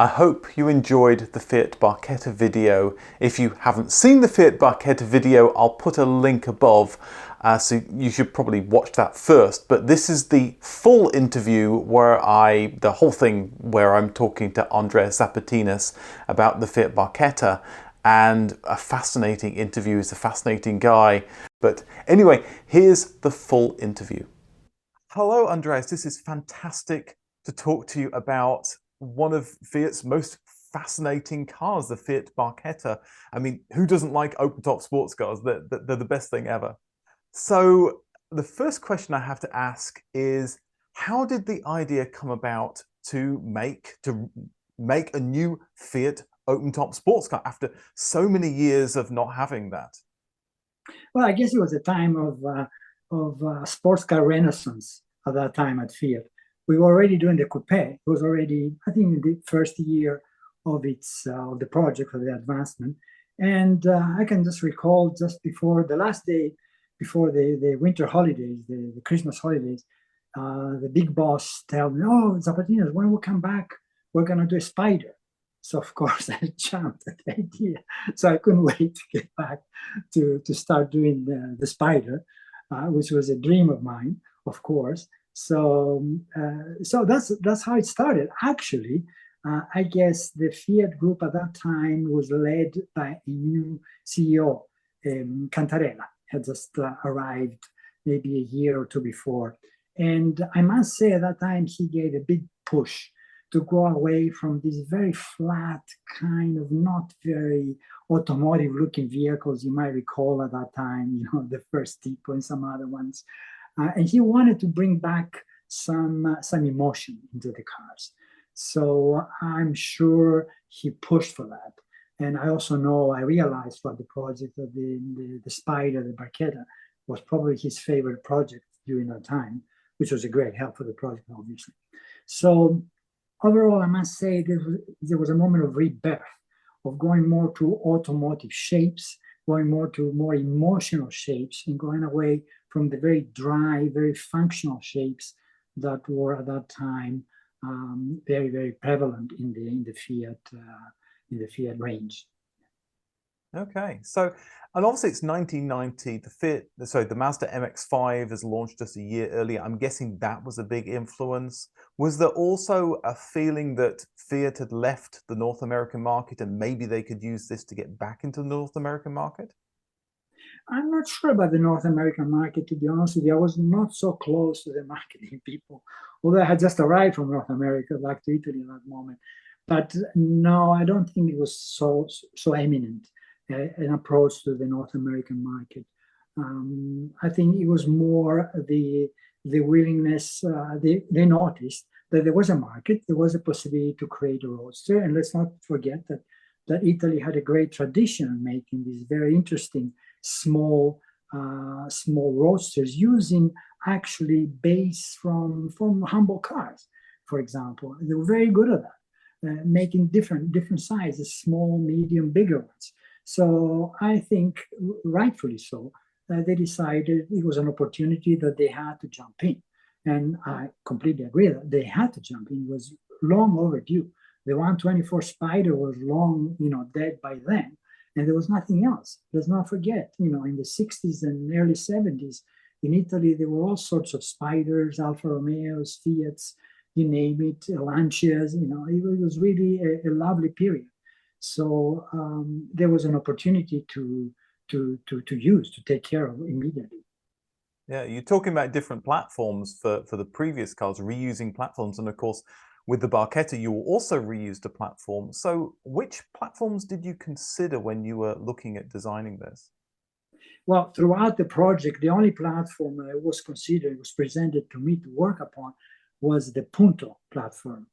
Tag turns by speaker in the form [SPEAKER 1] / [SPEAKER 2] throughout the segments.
[SPEAKER 1] I hope you enjoyed the Fiat Barchetta video. If you haven't seen the Fiat Barchetta video, I'll put a link above, so you should probably watch that first. But this is the full interview where the whole thing where I'm talking to Andreas Zapatinas about the Fiat Barchetta, and a fascinating interview. He's a fascinating guy. But anyway, here's the full interview. Hello, Andreas. This is fantastic to talk to you about one of Fiat's most fascinating cars, the Fiat Barchetta. I mean, who doesn't like open-top sports cars? They're the best thing ever. So the first question I have to ask is, how did the idea come about to make a new Fiat open-top sports car after so many years of not having that?
[SPEAKER 2] Well, I guess it was a time of sports car renaissance at that time at Fiat. We were already doing the coupe. It was already, I think, in the first year of the project, of the advancement. And I can just recall just before the last day, before the winter holidays, the Christmas holidays, the big boss told me, "Oh, Zapatinas, when we come back, we're going to do a spider." So of course I jumped at the idea. So I couldn't wait to get back to start doing the spider, which was a dream of mine, of course. So that's how it started. Actually, I guess the Fiat group at that time was led by a new CEO, Cantarella, had just arrived maybe a year or two before. And I must say at that time, he gave a big push to go away from these very flat, kind of not very automotive looking vehicles you might recall at that time, the first Tipo and some other ones. And he wanted to bring back some emotion into the cars. So I'm sure he pushed for that. And I also know, I realized for the project that the Spider, the Barchetta, was probably his favorite project during that time, which was a great help for the project, obviously. So overall, I must say there was a moment of rebirth, of going more to automotive shapes, going more to more emotional shapes, and going away from the very dry, very functional shapes that were at that time very, very prevalent in the Fiat range.
[SPEAKER 1] Okay, so, and obviously it's 1990. The Mazda MX-5 has launched just a year earlier. I'm guessing that was a big influence. Was there also a feeling that Fiat had left the North American market and maybe they could use this to get back into the North American market?
[SPEAKER 2] I'm not sure about the North American market, to be honest with you. I was not so close to the marketing people, although I had just arrived from North America back to Italy at that moment. But no, I don't think it was so eminent an approach to the North American market. I think it was more the willingness. They noticed that there was a market, there was a possibility to create a roadster, and let's not forget that Italy had a great tradition of making these very interesting small roadsters using actually base from humble cars, for example. They were very good at that, making different sizes, small, medium, bigger ones. So I think, rightfully so, they decided it was an opportunity that they had to jump in. And I completely agree that they had to jump in. It was long overdue. The 124 Spider was long, dead by then. And there was nothing else. Let's not forget, in the 60s and early 70s, in Italy, there were all sorts of Spiders, Alfa Romeos, Fiats, you name it, Lancias, it was really a lovely period. So there was an opportunity to take care of immediately.
[SPEAKER 1] Yeah, you're talking about different platforms for the previous cars, reusing platforms. And of course, with the Barchetta, you also reused a platform. So which platforms did you consider when you were looking at designing this?
[SPEAKER 2] Well, throughout the project, the only platform I was presented to me to work upon was the Punto platform.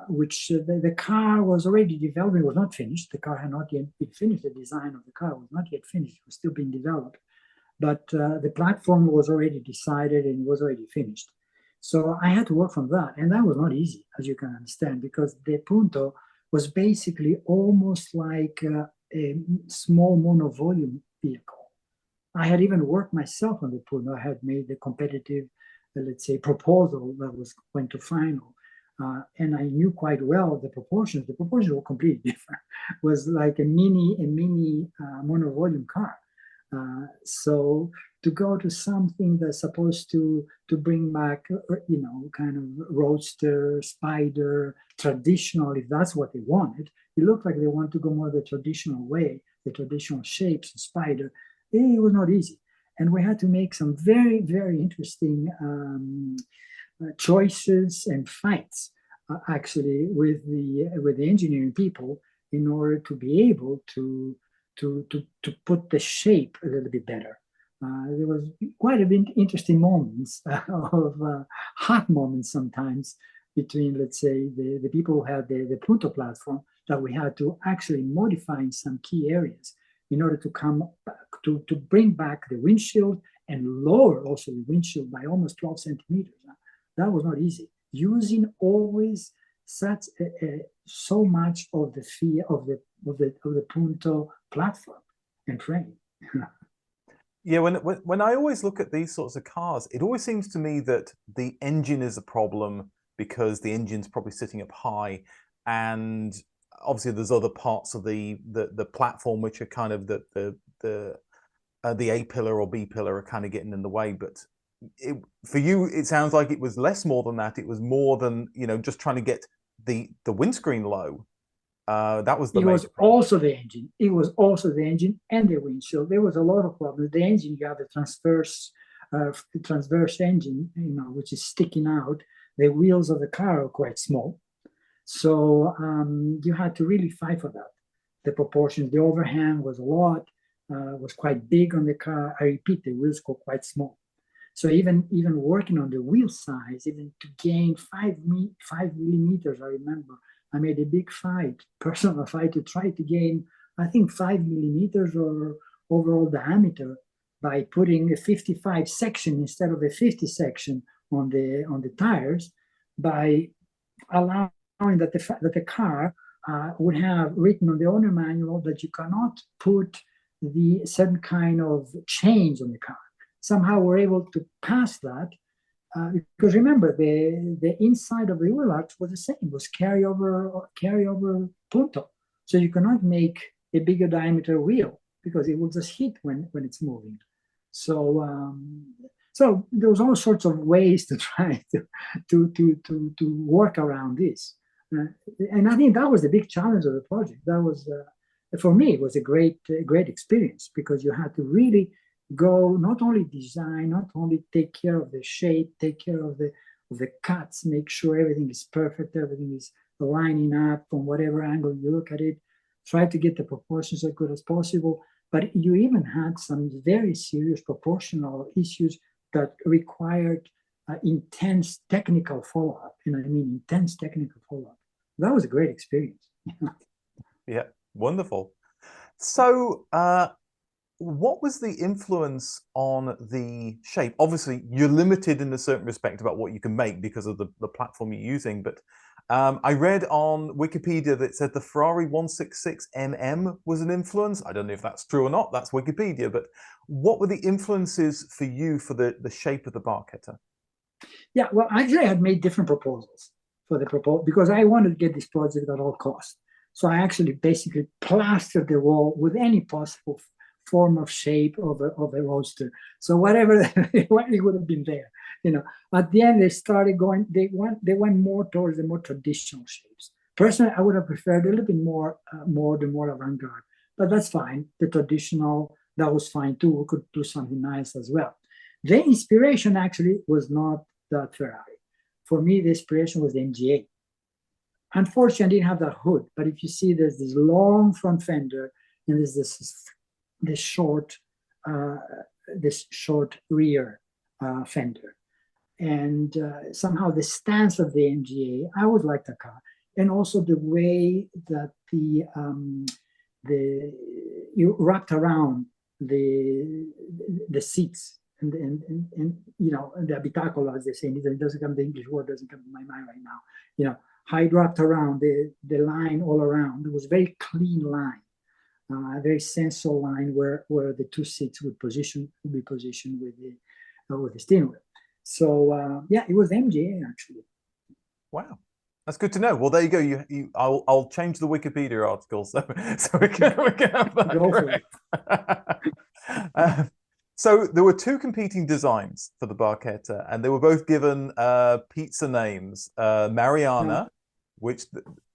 [SPEAKER 2] Which the car was already developed. It was not finished. The car had not yet been finished. The design of the car was not yet finished. It was still being developed. But the platform was already decided and was already finished. So I had to work from that. And that was not easy, as you can understand, because the Punto was basically almost like a small monovolume vehicle. I had even worked myself on the Punto. I had made the competitive, let's say, proposal that was went to final. and I knew quite well the proportions. The proportions were completely different. It was like a mini monovolume car. So to go to something that's supposed to bring back, kind of roadster, spider, traditional, if that's what they wanted, it looked like they want to go more the traditional way, the traditional shapes, the spider. It was not easy. And we had to make some very, very interesting choices and fights actually with the engineering people in order to be able to put the shape a little bit better. There was quite a bit interesting moments of hot moments sometimes between, let's say, the people who had the Punto platform that we had to actually modify in some key areas in order to come back, to bring back the windshield and lower also the windshield by almost 12 centimeters. That was not easy. Using always such so much of the fear of the Punto platform and frame.
[SPEAKER 1] Yeah, when I always look at these sorts of cars, it always seems to me that the engine is a problem because the engine's probably sitting up high, and obviously there's other parts of the platform which are kind of the A pillar or B pillar are kind of getting in the way. But for you, it sounds like it was less more than that. It was more than, just trying to get the windscreen low. That was the
[SPEAKER 2] major
[SPEAKER 1] problem.
[SPEAKER 2] Also the engine. It was also the engine and the windshield. There was a lot of problems. The engine, you have the transverse engine, which is sticking out. The wheels of the car are quite small. So you had to really fight for that. The proportions, the overhang was a lot, was quite big on the car. I repeat, the wheels were quite small. So even working on the wheel size, even to gain 5 millimeters, I remember, I made a big personal fight to try to gain, I think, 5 millimeters or overall diameter by putting a 55 section instead of a 50 section on the tires, by allowing that the car would have written on the owner manual that you cannot put the certain kind of chains on the car. Somehow we're able to pass that because remember the inside of the wheel arch was the same, was carryover Punto. So you cannot make a bigger diameter wheel because it will just hit when it's moving. So so there was all sorts of ways to try to work around this. And I think that was the big challenge of the project. That was for me, it was a great experience because you had to really go not only design, not only take care of the shape, take care of the cuts, make sure everything is perfect, everything is lining up from whatever angle you look at it, try to get the proportions as good as possible. But you even had some very serious proportional issues that required intense technical follow-up. And I mean intense technical follow-up. That was a great experience.
[SPEAKER 1] Yeah, wonderful. So what was the influence on the shape? Obviously, you're limited in a certain respect about what you can make because of the platform you're using. But I read on Wikipedia that it said the Ferrari 166mm was an influence. I don't know if that's true or not. That's Wikipedia. But what were the influences for you for the shape of the Barchetta?
[SPEAKER 2] Yeah, well, actually, I had made different proposals for the proposal because I wanted to get this project at all costs. So I actually basically plastered the wall with any possible form of shape of a roadster. So whatever it would have been there, At the end, they started going. They went more towards the more traditional shapes. Personally, I would have preferred a little bit more avant-garde, but that's fine. The traditional, that was fine too. We could do something nice as well. The inspiration actually was not that Ferrari. For me, the inspiration was the MGA. Unfortunately, I didn't have that hood, but if you see, there's this long front fender and there's this short rear fender, and somehow the stance of the MGA, I would like the car, and also the way that you wrapped around the seats and the habitacle, as they say. It doesn't come, the English word doesn't come to my mind right now. How it wrapped around the line all around. It was a very clean line. A very sensual line where the two seats would be positioned with the steering wheel. So yeah, it was MGA actually.
[SPEAKER 1] Wow. That's good to know. Well, there you go. I'll change the Wikipedia article so we can have that
[SPEAKER 2] Go for it.
[SPEAKER 1] correct. So there were two competing designs for the Barchetta, and they were both given pizza names. Mariana, which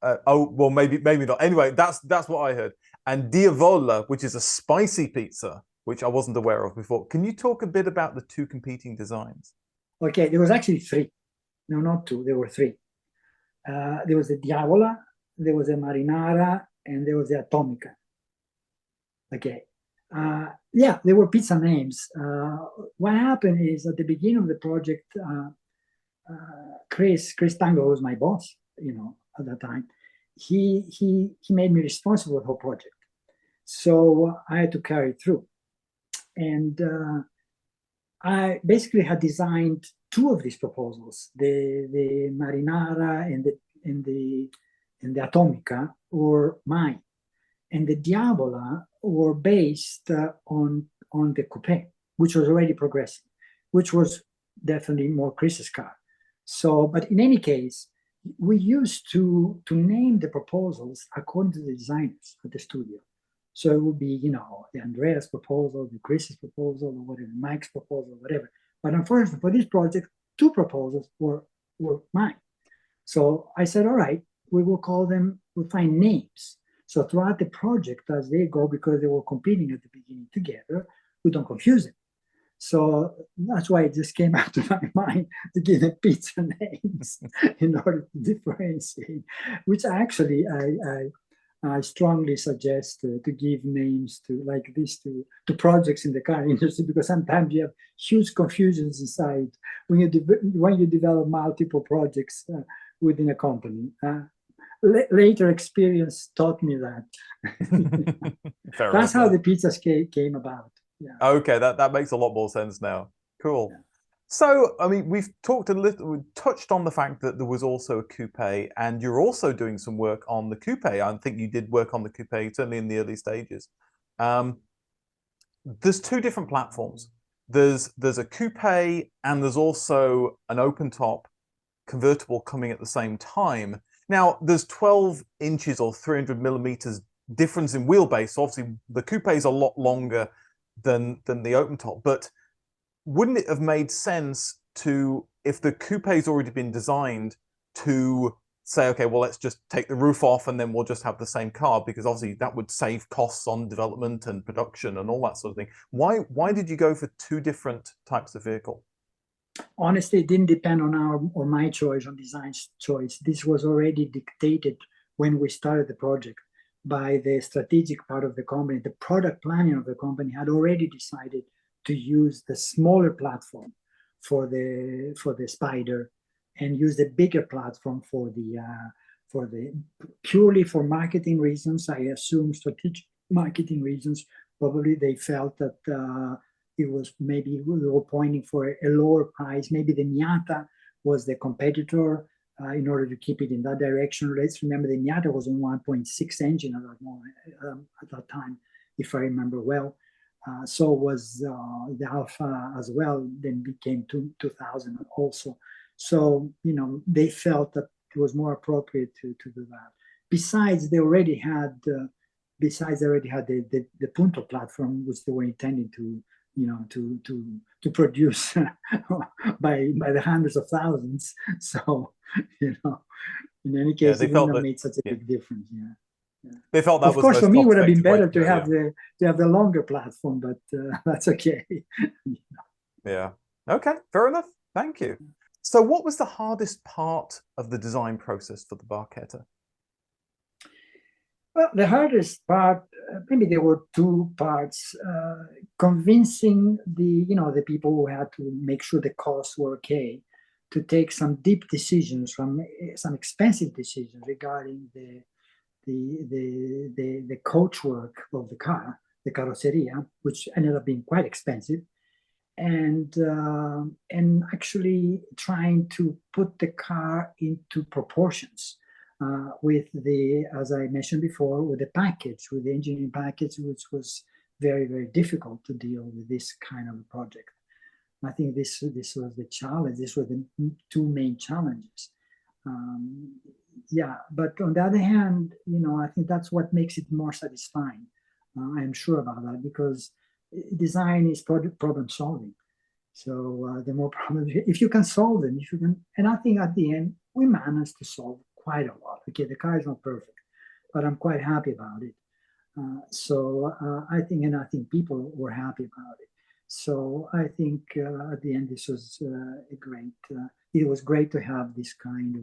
[SPEAKER 1] oh well, maybe not. Anyway, that's what I heard. And Diavola, which is a spicy pizza, which I wasn't aware of before. Can you talk a bit about the two competing designs?
[SPEAKER 2] Okay, there was actually three. No, not two. There were three. There was the Diavola, there was a Marinara, and there was the Atomica. Okay. Yeah, they were pizza names. What happened is at the beginning of the project, Chris Tango was my boss, at that time. He made me responsible for the whole project. So I had to carry it through. And I basically had designed two of these proposals, the Marinara and the Atomica were mine. And the Diavola were based on the coupe, which was already progressing, which was definitely more Chris's car. So, but in any case, we used to name the proposals according to the designers at the studio. So it would be, the Andreas proposal, the Chris's proposal, or whatever, Mike's proposal, whatever. But unfortunately, for this project, two proposals were mine. So I said, all right, we'll find names. So throughout the project, as they go, because they were competing at the beginning together, we don't confuse them. So that's why it just came out of my mind to give them pizza names in order to differentiate, which actually I strongly suggest to give names to like this to projects in the car industry, because sometimes you have huge confusions inside when you develop multiple projects within a company. Later experience taught me that. That's how the pizzas came about. Yeah.
[SPEAKER 1] Okay, that makes a lot more sense now. Cool. Yeah. So, I mean, we touched on the fact that there was also a coupe, and you're also doing some work on the coupe. I think you did work on the coupe, certainly in the early stages. There's two different platforms. There's a coupe, and there's also an open top convertible coming at the same time. Now, there's 12 inches or 300 millimeters difference in wheelbase. So obviously, the coupe is a lot longer than the open top. But wouldn't it have made sense to, if the coupe's already been designed, to say, okay, well, let's just take the roof off and then we'll just have the same car, because obviously that would save costs on development and production and all that sort of thing. Why did you go for two different types of vehicle?
[SPEAKER 2] Honestly, it didn't depend on my choice, on design's choice. This was already dictated when we started the project by the strategic part of the company. The product planning of the company had already decided to use the smaller platform for the Spider, and use the bigger platform for the purely for marketing reasons. I assume strategic marketing reasons. Probably they felt that it was, maybe we were pointing for a lower price. Maybe the Miata was the competitor in order to keep it in that direction. Let's remember the Miata was a 1.6 engine at that moment, at that time, if I remember well. So was the Alpha as well, then became 2000 also. So, they felt that it was more appropriate to do that. Besides, they already had the Punto platform, which they were intending to produce by the hundreds of thousands. So, in any case, it wouldn't have made such a big difference. Yeah. Yeah.
[SPEAKER 1] They felt that,
[SPEAKER 2] of course, for me, it would have been better to have the longer platform, but that's okay.
[SPEAKER 1] Yeah. Okay. Fair enough. Thank you. So, what was the hardest part of the design process for the Barchetta?
[SPEAKER 2] Well, the hardest part, maybe there were two parts. Convincing the people who had to make sure the costs were okay, to take some deep decisions, some expensive decisions regarding the coachwork of the car, the carrozzeria, which ended up being quite expensive, and actually trying to put the car into proportions. With as I mentioned before, with the package, with the engineering package, which was very, very difficult to deal with this kind of a project. I think this was the challenge. These were the two main challenges. yeah, but on the other hand, I think that's what makes it more satisfying. I'm sure about that, because design is problem solving. So the more problems, if you can solve them, if you can, and I think at the end we managed to solve quite a lot. Okay, the car is not perfect, but I'm quite happy about it. I think people were happy about it. So I think at the end this was a great. It was great to have this kind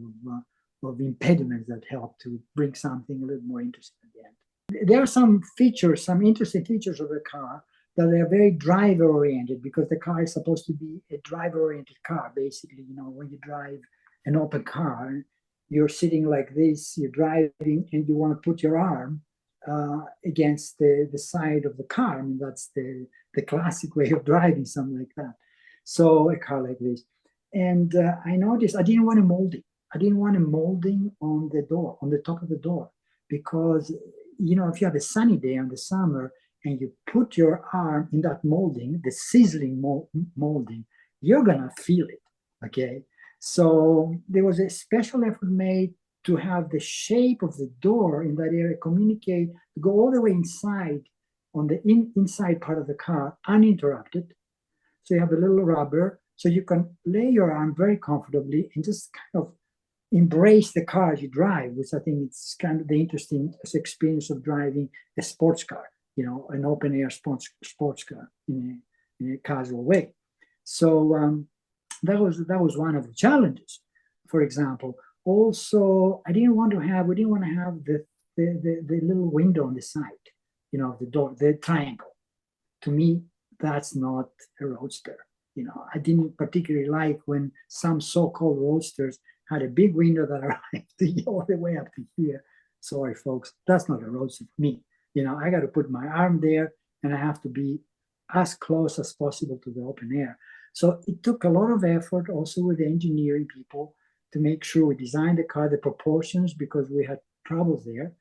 [SPEAKER 2] of impediments that helped to bring something a little more interesting at the end. There are some features, some interesting features of the car that are very driver oriented, because the car is supposed to be a driver oriented car. Basically, when you drive an open car, you're sitting like this, you're driving, and you want to put your arm against the side of the car. I mean, that's the classic way of driving, something like that. So a car like this. And I noticed I didn't want a molding. I didn't want a molding on the door, on the top of the door, because, if you have a sunny day in the summer and you put your arm in that molding, the sizzling molding, you're going to feel it, okay? So there was a special effort made to have the shape of the door in that area communicate, to go all the way inside on the inside part of the car uninterrupted. So you have a little rubber, so you can lay your arm very comfortably and just kind of embrace the car as you drive, which I think it's kind of the interesting experience of driving a sports car, an open air sports car in a casual way. So that was one of the challenges. For example, also we didn't want to have the little window on the side, the door, the triangle. To me, that's not a roadster. I didn't particularly like when some so-called roadsters had a big window that arrived all the way up to here. Sorry, folks, that's not a roadster for me. I got to put my arm there, and I have to be as close as possible to the open air. So it took a lot of effort also with the engineering people to make sure we designed the car, the proportions, because we had troubles there,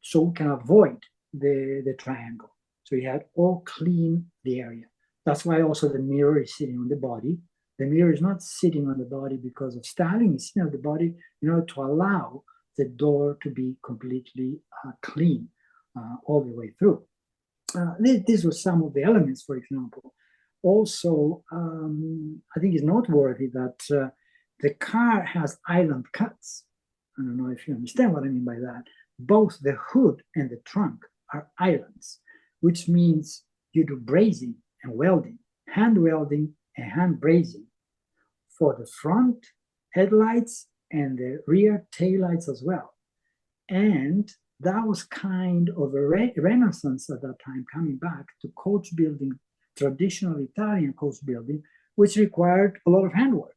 [SPEAKER 2] so we can avoid the triangle. So you had all clean the area. That's why also the mirror is sitting on the body. The mirror is not sitting on the body because of styling, it's sitting on the body in order to allow the door to be completely clean all the way through. These were some of the elements, for example. Also, I think it's noteworthy that the car has island cuts. I don't know if you understand what I mean by that. Both the hood and the trunk are islands, which means you do brazing and welding, hand welding and hand brazing for the front headlights and the rear taillights as well. And that was kind of a renaissance at that time, coming back to coach building, traditional Italian coach building, which required a lot of handwork.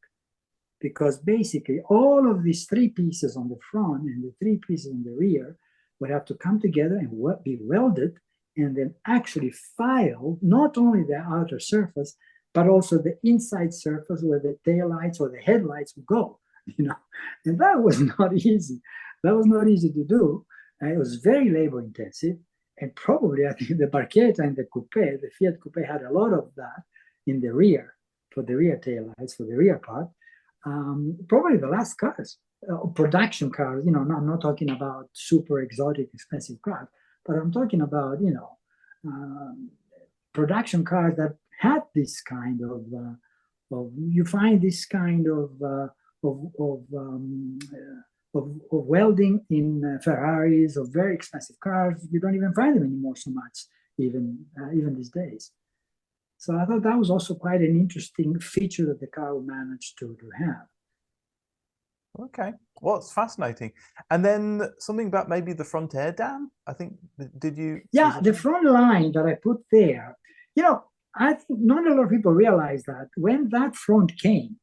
[SPEAKER 2] Because basically all of these three pieces on the front and the three pieces on the rear would have to come together and be welded, and then actually file not only the outer surface, but also the inside surface where the taillights or the headlights would go, And that was not easy. That was not easy to do. It was very labor intensive. And probably I think the Barchetta and the Coupe, the Fiat Coupe, had a lot of that in the rear, for the rear taillights, for the rear part. Probably the last cars, production cars, I'm not talking about super exotic, expensive cars, but I'm talking about, production cars that had this kind of you find this kind of welding in Ferraris, of very expensive cars. You don't even find them anymore so much, even these days. So I thought that was also quite an interesting feature that the car managed to have.
[SPEAKER 1] Okay, well, it's fascinating. And then something about maybe the front air dam, I think, did you?
[SPEAKER 2] Yeah, the front line that I put there, I think not a lot of people realize that when that front came,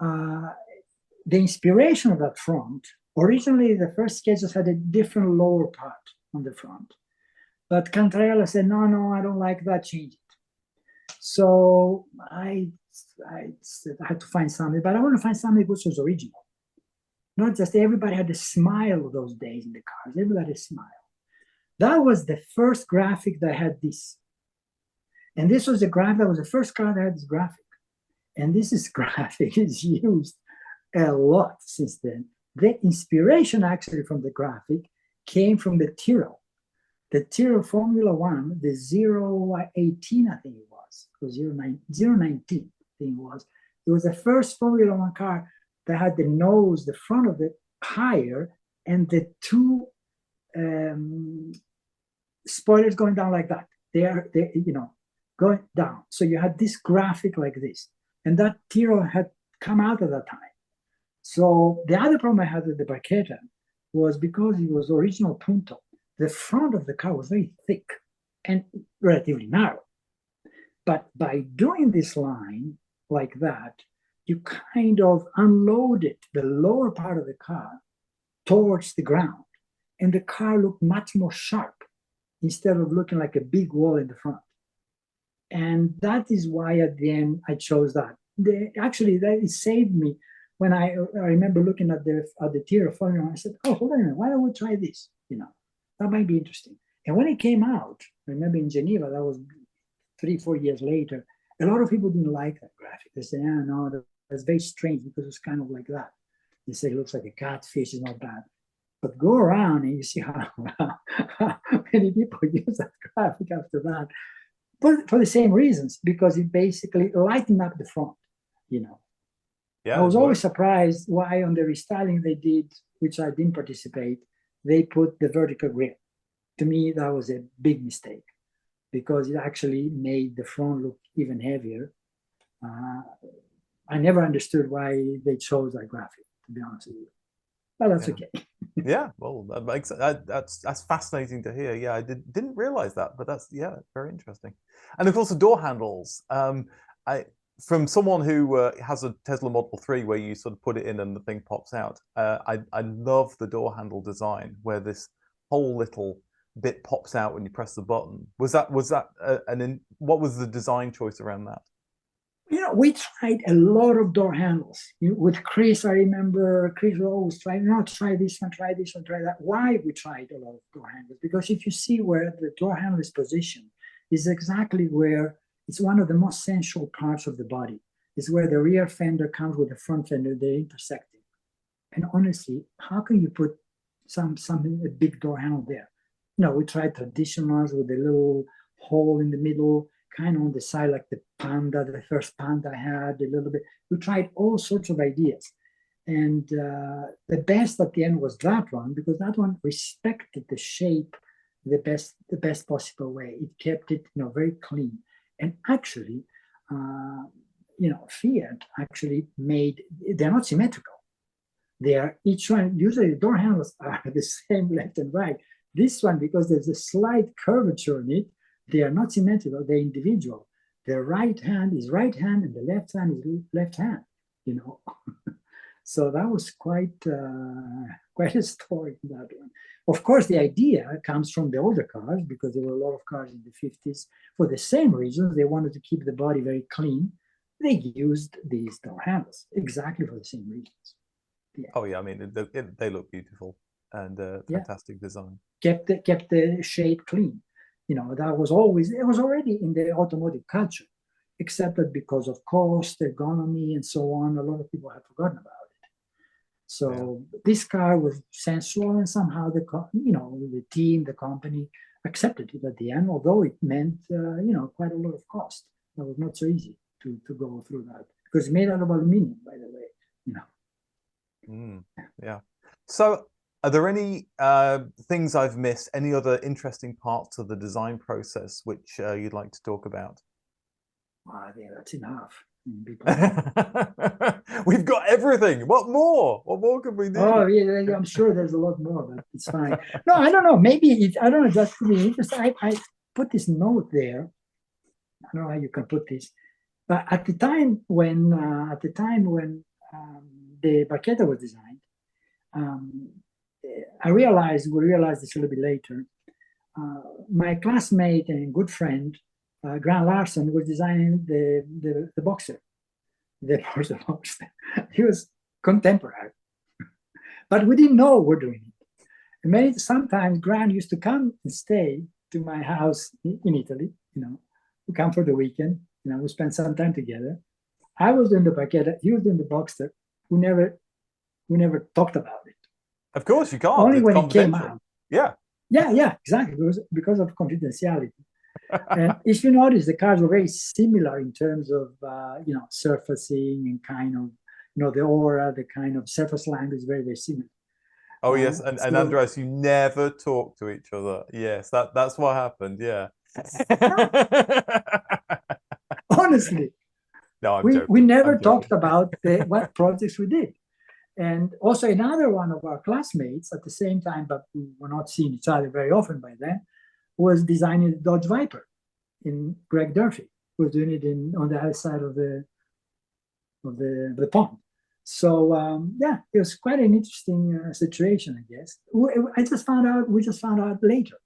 [SPEAKER 2] the inspiration of that front, originally the first sketches had a different lower part on the front. But Cantarella said, no, I don't like that, change it. So I said I had to find something, but I want to find something which was original. Not just everybody had a smile those days in the cars. Everybody had a smile. That was the first graphic that had this. And this was the graphic, that was the first car that had this graphic. And this graphic is used a lot since then. The inspiration actually from the graphic came from the Tyrrell. The Tyrrell Formula One, the 018, I think it was 019, I think it was. It was the first Formula One car that had the nose, the front of it higher, and the two spoilers going down like that. They're going down. So you had this graphic like this, and that Tyrrell had come out at that time. So the other problem I had with the Barchetta was because it was original Punto, the front of the car was very thick and relatively narrow. But by doing this line like that, you kind of unloaded the lower part of the car towards the ground, and the car looked much more sharp instead of looking like a big wall in the front. And that is why at the end I chose that. Actually, that saved me. When I remember looking at the Tyrrell Formula, I said, "Oh, hold on a minute, why don't we try this? That might be interesting." And when it came out, I remember in Geneva, that was 3-4 years later, a lot of people didn't like that graphic. They said, "Oh, no, that's very strange because it's kind of like that." They said it looks like a catfish, it's not bad. But go around and you see how many people use that graphic after that. But for the same reasons, because it basically lightened up the front,
[SPEAKER 1] Yeah,
[SPEAKER 2] I was always surprised why on the restyling they did, which I didn't participate, they put the vertical grille. To me, that was a big mistake because it actually made the front look even heavier. I never understood why they chose that graphic, to be honest with you. But that's okay.
[SPEAKER 1] Yeah, well, that makes that's fascinating to hear. Yeah, I didn't realize that, but that's very interesting. And of course, the door handles. From someone who has a Tesla Model 3 where you sort of put it in and the thing pops out, I love the door handle design where this whole little bit pops out when you press the button. What was the design choice around that?
[SPEAKER 2] We tried a lot of door handles. With Chris, I remember Chris always tried, try this one, try this one, try that. Why we tried a lot of door handles? Because if you see where the door handle is positioned, is exactly where it's one of the most sensual parts of the body. It's where the rear fender comes with the front fender, they're intersecting. And honestly, how can you put a big door handle there? We tried traditionals with a little hole in the middle, kind of on the side, like the first Panda I had, a little bit. We tried all sorts of ideas. And the best at the end was that one, because that one respected the shape the best possible way. It kept it, very clean. And actually, Fiat actually they're not symmetrical. They are each one, usually the door handles are the same left and right. This one, because there's a slight curvature in it, they are not symmetrical, they're individual. The right hand is right hand and the left hand is left hand, So that was quite a story, that one. Of course, the idea comes from the older cars because there were a lot of cars in the 50s. For the same reasons, they wanted to keep the body very clean. They used these door handles exactly for the same reasons.
[SPEAKER 1] Yeah. Oh yeah, I mean they look beautiful and fantastic design.
[SPEAKER 2] Kept the shape clean. That was already in the automotive culture, except that because of cost, ergonomy, and so on, a lot of people had forgotten about it. So this car was sensual, and somehow the team, the company accepted it at the end, although it meant quite a lot of cost. That was not so easy to go through that because it's made out of aluminum, by the way.
[SPEAKER 1] Yeah. So, are there any things I've missed? Any other interesting parts of the design process which you'd like to talk about?
[SPEAKER 2] I think that's enough.
[SPEAKER 1] We've got everything. What more? What more can we do?
[SPEAKER 2] Oh, yeah, I'm sure there's a lot more, but it's fine. No, I don't know. Maybe I don't know. That could be interesting. I put this note there. I don't know how you can put this, but at the time when the Barchetta was designed, we realized this a little bit later. My classmate and good friend, Grant Larson, was designing the Boxer, the Porsche Boxer. He was contemporary, but we didn't know we're doing it. Sometimes Grant used to come and stay to my house in Italy. We come for the weekend. We spend some time together. I was doing the Barchetta, he was doing the Boxer. We never we never talked about it.
[SPEAKER 1] Of course, you can't.
[SPEAKER 2] Only
[SPEAKER 1] It's
[SPEAKER 2] when it came
[SPEAKER 1] confidential.
[SPEAKER 2] out.
[SPEAKER 1] Yeah.
[SPEAKER 2] Yeah, exactly. Because of confidentiality. And if you notice, the cars were very similar in terms of, surfacing and kind of, the aura, the kind of surface language is very, very similar.
[SPEAKER 1] Oh yes, and Andreas, you never talk to each other. Yes, that's what happened. Yeah.
[SPEAKER 2] Honestly,
[SPEAKER 1] no, I'm
[SPEAKER 2] we
[SPEAKER 1] joking.
[SPEAKER 2] never talked about what projects we did. And also another one of our classmates at the same time, but we were not seeing each other very often by then, was designing the Dodge Viper in Greg Durfee, who was doing it on the other side of the pond. So it was quite an interesting situation, I guess. We just found out later.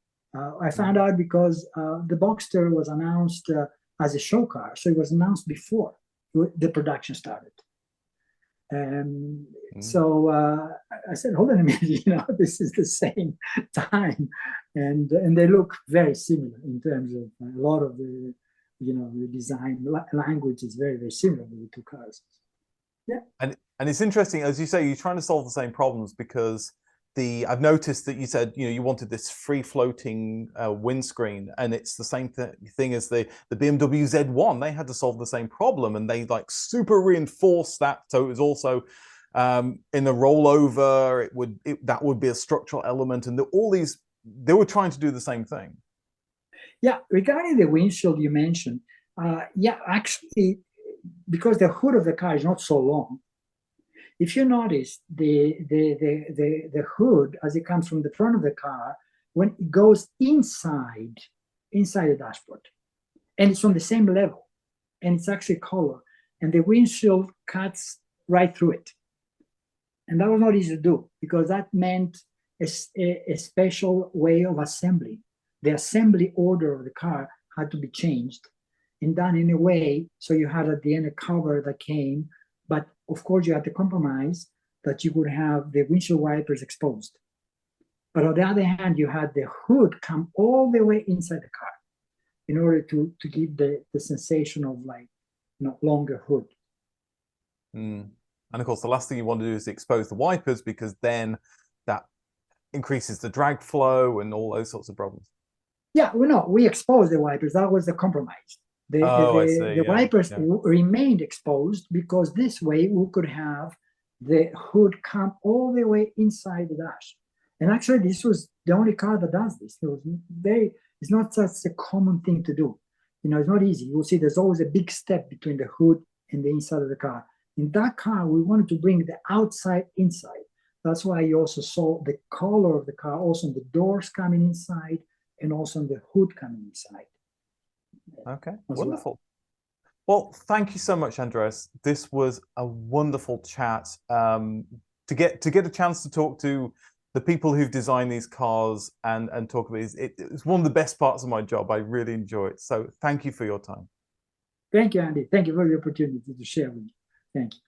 [SPEAKER 2] I found out because the Boxster was announced as a show car, so it was announced before the production started. So I said, hold on a minute, this is the same time, and they look very similar in terms of a lot of the, the design language is very, very similar with the two cars. Yeah.
[SPEAKER 1] And it's interesting, as you say, you're trying to solve the same problems because I've noticed that you said, you wanted this free floating windscreen, and it's the same thing as the BMW Z1. They had to solve the same problem, and they like super reinforced that. So it was also in the rollover, that would be a structural element, and they were trying to do the same thing.
[SPEAKER 2] Yeah, regarding the windshield you mentioned, actually, because the hood of the car is not so long, if you notice the hood as it comes from the front of the car, when it goes inside the dashboard, and it's on the same level, and it's actually color, and the windshield cuts right through it. And that was not easy to do because that meant a special way of assembly. The assembly order of the car had to be changed and done in a way so you had at the end a cover that came, but of course you had to compromise that you would have the windshield wipers exposed. But on the other hand, you had the hood come all the way inside the car in order to give the sensation of longer hood.
[SPEAKER 1] And of course, the last thing you want to do is expose the wipers because then that increases the drag flow and all those sorts of problems.
[SPEAKER 2] Yeah, we exposed the wipers. That was the compromise. The wipers remained exposed because this way we could have the hood come all the way inside the dash. And actually, this was the only car that does this. It's not such a common thing to do. It's not easy. You'll see there's always a big step between the hood and the inside of the car. In that car, we wanted to bring the outside inside. That's why you also saw the color of the car, also on the doors coming inside and also on the hood coming inside.
[SPEAKER 1] Okay, wonderful. Well, thank you so much, Andreas. This was a wonderful chat. To get a chance to talk to the people who've designed these cars and talk about it, it's one of the best parts of my job. I really enjoy it. So thank you for your time.
[SPEAKER 2] Thank you, Andy. Thank you for the opportunity to share with you. Thank you.